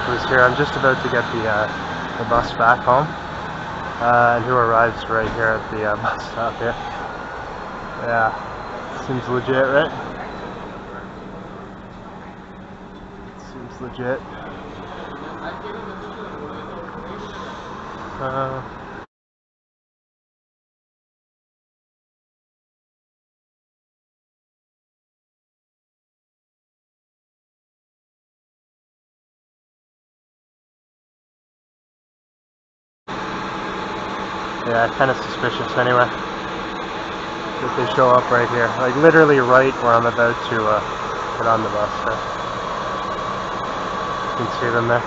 was here. I'm just about to get the bus back home, and who arrives right here at the bus stop here. Yeah, seems legit, right? Seems legit. Yeah, kind of suspicious anyway that they show up right here, like literally right where I'm about to get on the bus. So you can see them there.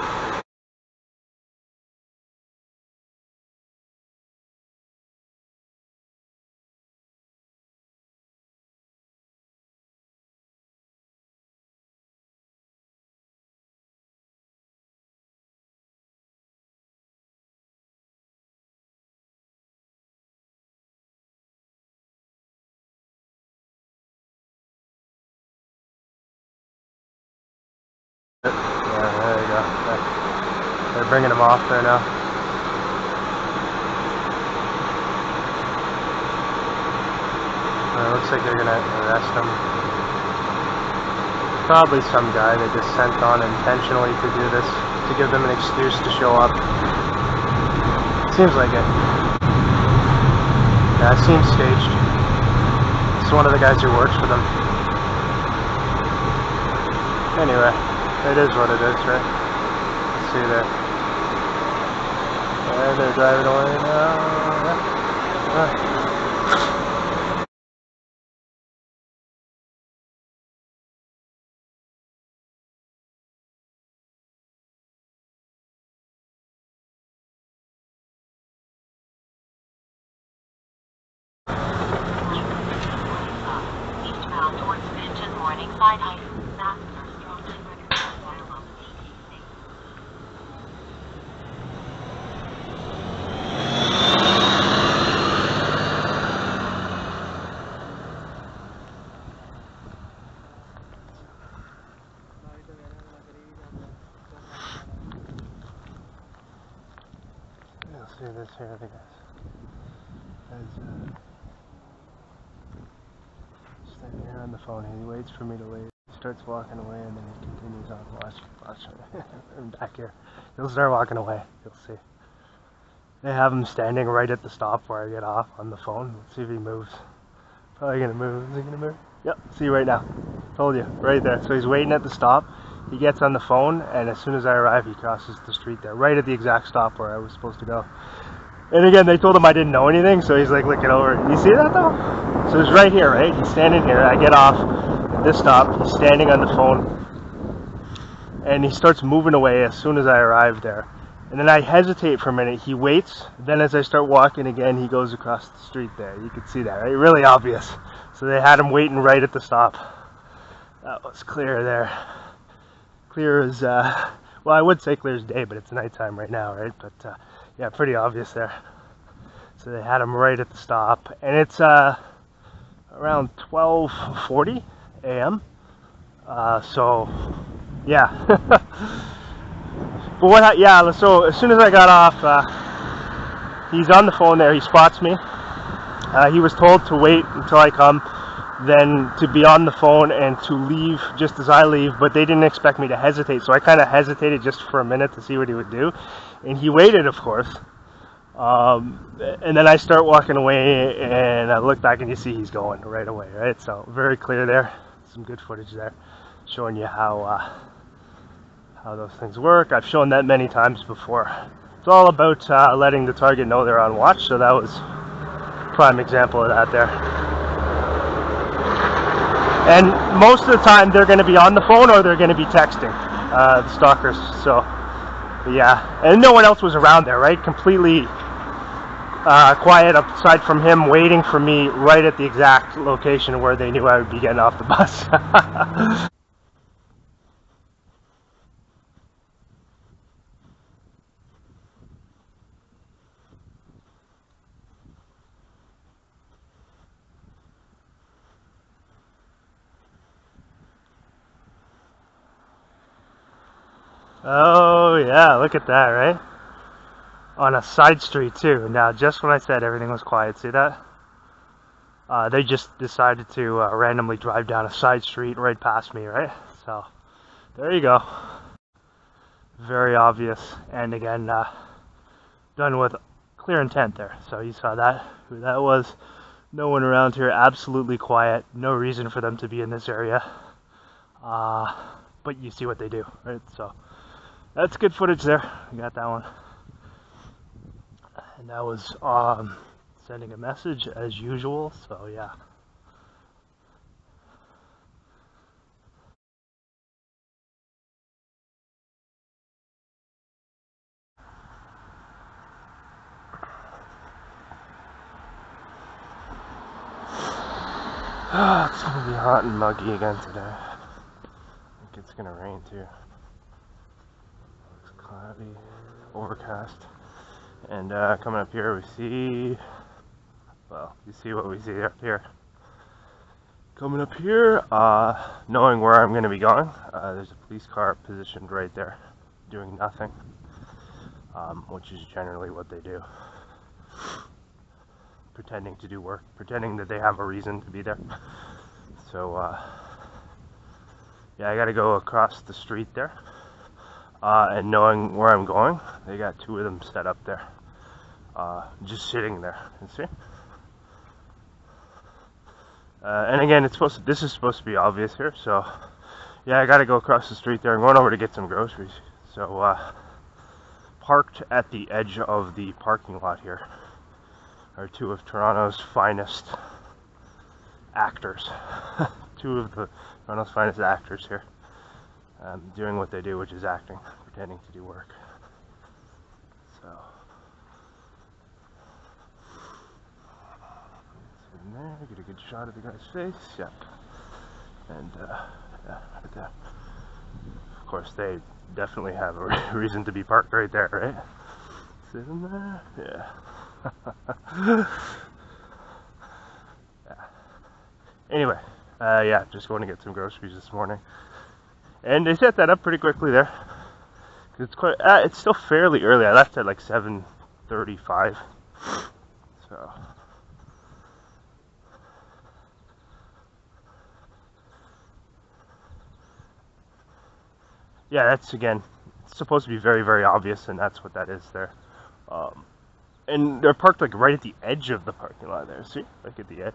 Yeah, there you go. They're bringing them off there now. It looks like they're gonna arrest them. Probably some guy they just sent on intentionally to do this, to give them an excuse to show up. Seems like it. Yeah, it seems staged. It's one of the guys who works for them. Anyway, it is what it is, right? Let's see there. Yeah, they're driving away now. Yeah. You'll see this here, the guys. Standing here on the phone, he waits for me to leave. He starts walking away and then he continues on. Watch him back here. He'll start walking away. You'll see. They have him standing right at the stop where I get off on the phone. Let's see if he moves. Probably gonna move. Is he gonna move? Yep. See right now. Told you. Right there. So he's waiting at the stop. He gets on the phone, and as soon as I arrive, he crosses the street there, right at the exact stop where I was supposed to go. And again, they told him I didn't know anything, so he's like looking over. You see that though? So he's right here, right? He's standing here. I get off at this stop. He's standing on the phone, and he starts moving away as soon as I arrive there. And then I hesitate for a minute. He waits. Then as I start walking again, he goes across the street there. You can see that, right? Really obvious. So they had him waiting right at the stop. That was clear there. Clear as, well, I would say clear as day, but it's nighttime right now, right? But yeah, pretty obvious there. So they had him right at the stop. And it's around 12:40 a.m. So, yeah. But what? Yeah. So as soon as I got off, he's on the phone there. He spots me. He was told to wait until I come, then to be on the phone and to leave just as I leave. But they didn't expect me to hesitate, so I kind of hesitated just for a minute to see what he would do, and he waited, of course. And then I start walking away, and I look back, and you see he's going right away. Right. So very clear there. Some good footage there, showing you how those things work. I've shown that many times before. It's all about letting the target know they're on watch, so that was a prime example of that there. And most of the time they're going to be on the phone or they're going to be texting, the stalkers. So, yeah. And no one else was around there, right? Completely quiet aside from him waiting for me right at the exact location where they knew I would be getting off the bus. Oh yeah, look at that, right? On a side street too. Now, just when I said everything was quiet, see that? They just decided to randomly drive down a side street right past me, right? So, there you go. Very obvious, and again, done with clear intent there. So you saw that, who that was. No one around here, absolutely quiet. No reason for them to be in this area. But you see what they do, right? So that's good footage there. I got that one. And that was sending a message as usual, so yeah. It's gonna be hot and muggy again today. I think it's gonna rain too. It's cloudy, overcast. And coming up here we see, well, you see what we see up here. Coming up here, knowing where I'm gonna be going, there's a police car positioned right there, doing nothing, which is generally what they do. Pretending to do work, pretending that they have a reason to be there. So yeah, I gotta go across the street there, and knowing where I'm going, they got two of them set up there, just sitting there. You see? And again, this is supposed to be obvious here, so yeah, I gotta go across the street there. I'm going over to get some groceries. So parked at the edge of the parking lot here are two of Toronto's finest actors. Two of the Toronto's finest actors here, doing what they do, which is acting, pretending to do work. So, in there, get a good shot of the guy's face. Yeah, and yeah, right there. Of course, they definitely have a reason to be parked right there, right? Sitting there, yeah. Yeah. Anyway, yeah, just going to get some groceries this morning, and they set that up pretty quickly there. It's quite. It's still fairly early. I left at like 7:35, so. Yeah, that's again, it's supposed to be very, very obvious, and that's what that is there. And they're parked like right at the edge of the parking lot there. See, like at the edge.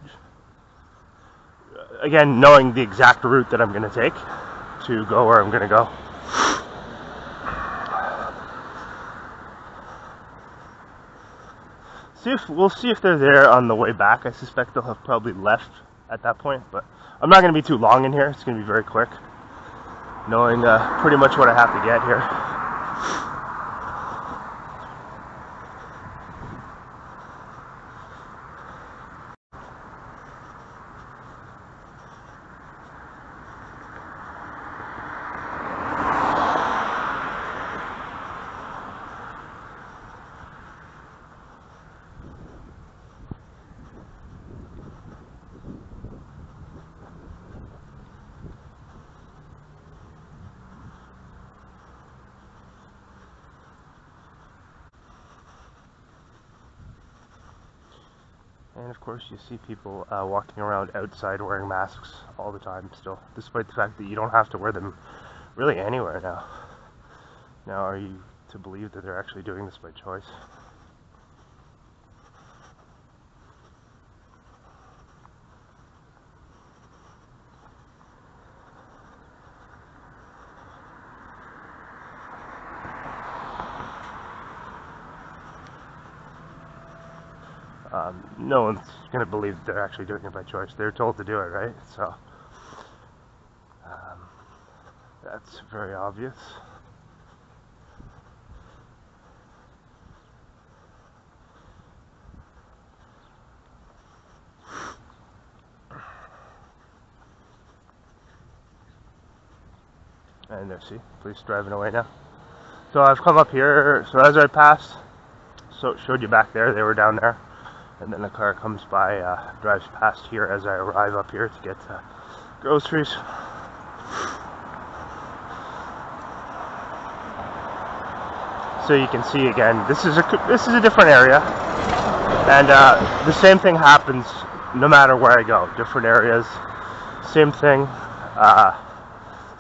Again, knowing the exact route that I'm going to take to go where I'm going to go. We'll see if they're there on the way back. I suspect they'll have probably left at that point, but I'm not going to be too long in here. It's going to be very quick, knowing pretty much what I have to get here. And of course you see people walking around outside wearing masks all the time still, despite the fact that you don't have to wear them really anywhere now. Now are you to believe that they're actually doing this by choice? No one's going to believe that they're actually doing it by choice. They're told to do it, right? So, that's very obvious. And there, see, police driving away now. So I've come up here, so as I passed, so showed you back there, they were down there. And then the car comes by, drives past here as I arrive up here to get groceries. so you can see again. This is a different area, and the same thing happens no matter where I go. Different areas, same thing.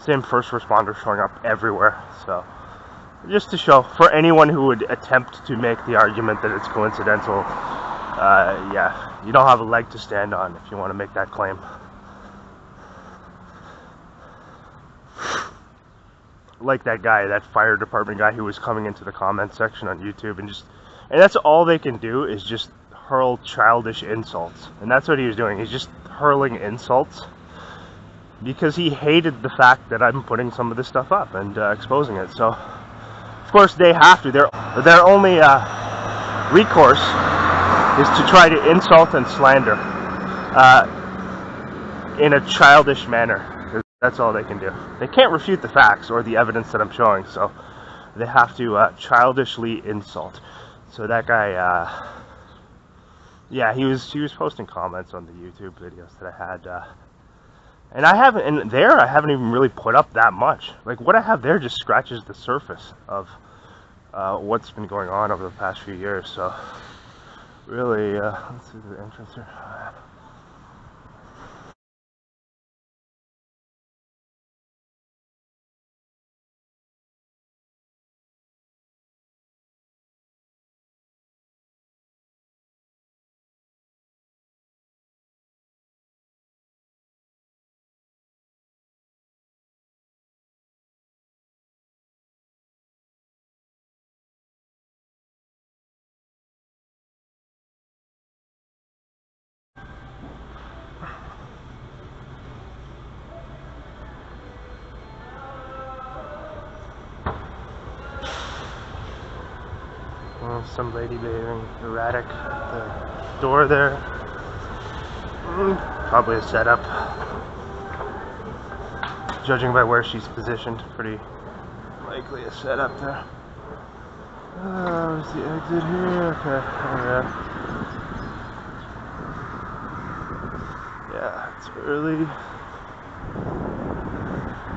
Same first responders showing up everywhere. So just to show, for anyone who would attempt to make the argument that it's coincidental, yeah, you don't have a leg to stand on if you want to make that claim. Like that guy, that fire department guy who was coming into the comment section on YouTube and that's all they can do is just hurl childish insults. And that's what he was doing. He's just hurling insults because he hated the fact that I'm putting some of this stuff up and exposing it. So of course they have to. Their only recourse is to try to insult and slander in a childish manner. That's all they can do. They can't refute the facts or the evidence that I'm showing, so they have to childishly insult. So that guy, yeah, he was posting comments on the YouTube videos that I had, and I haven't even really put up that much. Like what I have there just scratches the surface of what's been going on over the past few years. So really, let's see the entrance here. Some lady behaving erratic at the door there. Probably a setup. Judging by where she's positioned, pretty likely a setup there. Where's the exit here? Okay, yeah, it's early.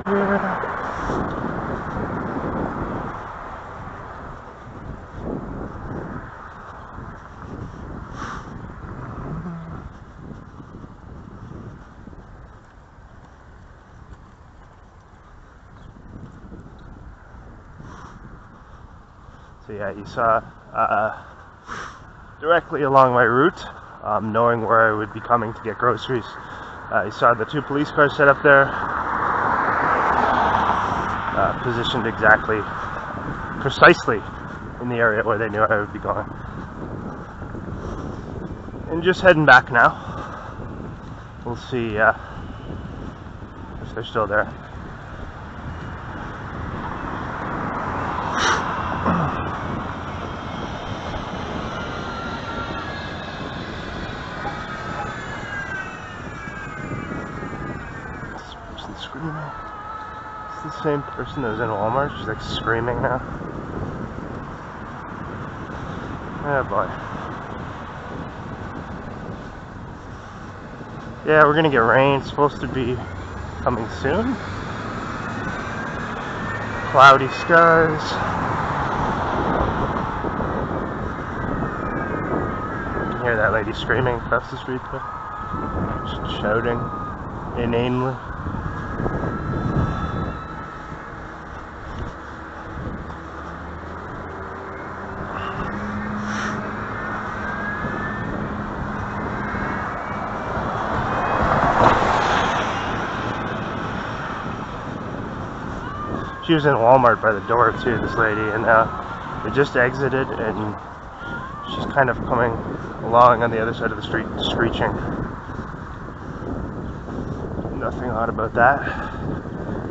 Yeah. So yeah, you saw directly along my route, knowing where I would be coming to get groceries, you saw the 2 police cars set up there, positioned exactly, precisely in the area where they knew I would be going. And just heading back now. We'll see if they're still there. Screaming. It's the same person that was in Walmart. She's like screaming now. Oh boy. Yeah, we're gonna get rain. It's supposed to be coming soon. Cloudy skies. You can hear that lady screaming across the street there. Just shouting inanely. She was in Walmart by the door too, this lady, and we just exited, and she's kind of coming along on the other side of the street, screeching. Nothing odd about that,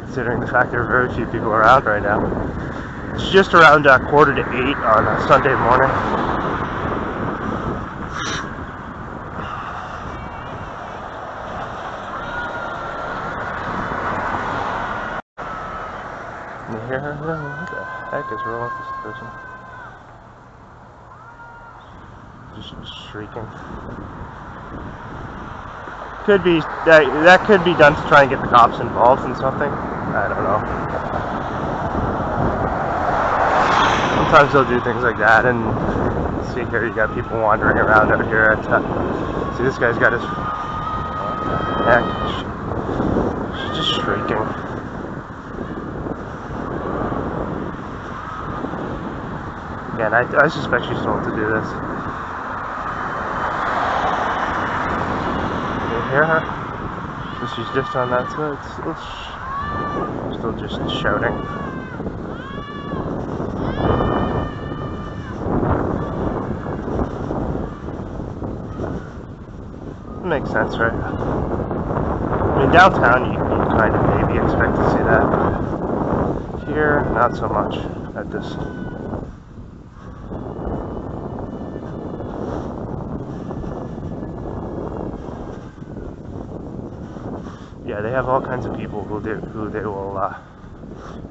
considering the fact there are very few people around right now. It's just around 7:45 on a Sunday morning. Can you hear her? What the heck is wrong with this person? Just shrieking. Could be that could be done to try and get the cops involved in something. I don't know. sometimes they'll do things like that. And see here, you got people wandering around out here at, see this guy's got his neck, she's just shrieking. Again, I suspect she's told to do this. You hear her? She's just on that side, still just shouting. Makes sense, right? I mean, downtown you kind of maybe expect to see that, but here, not so much at this. Yeah, they have all kinds of people who they will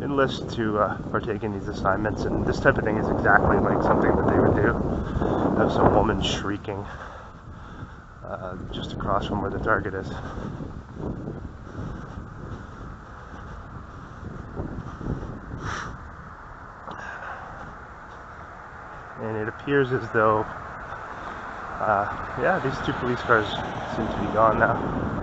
enlist to partake in these assignments, and this type of thing is exactly like something that they would do. Have some woman shrieking just across from where the target is. And it appears as though, yeah, these two police cars seem to be gone now.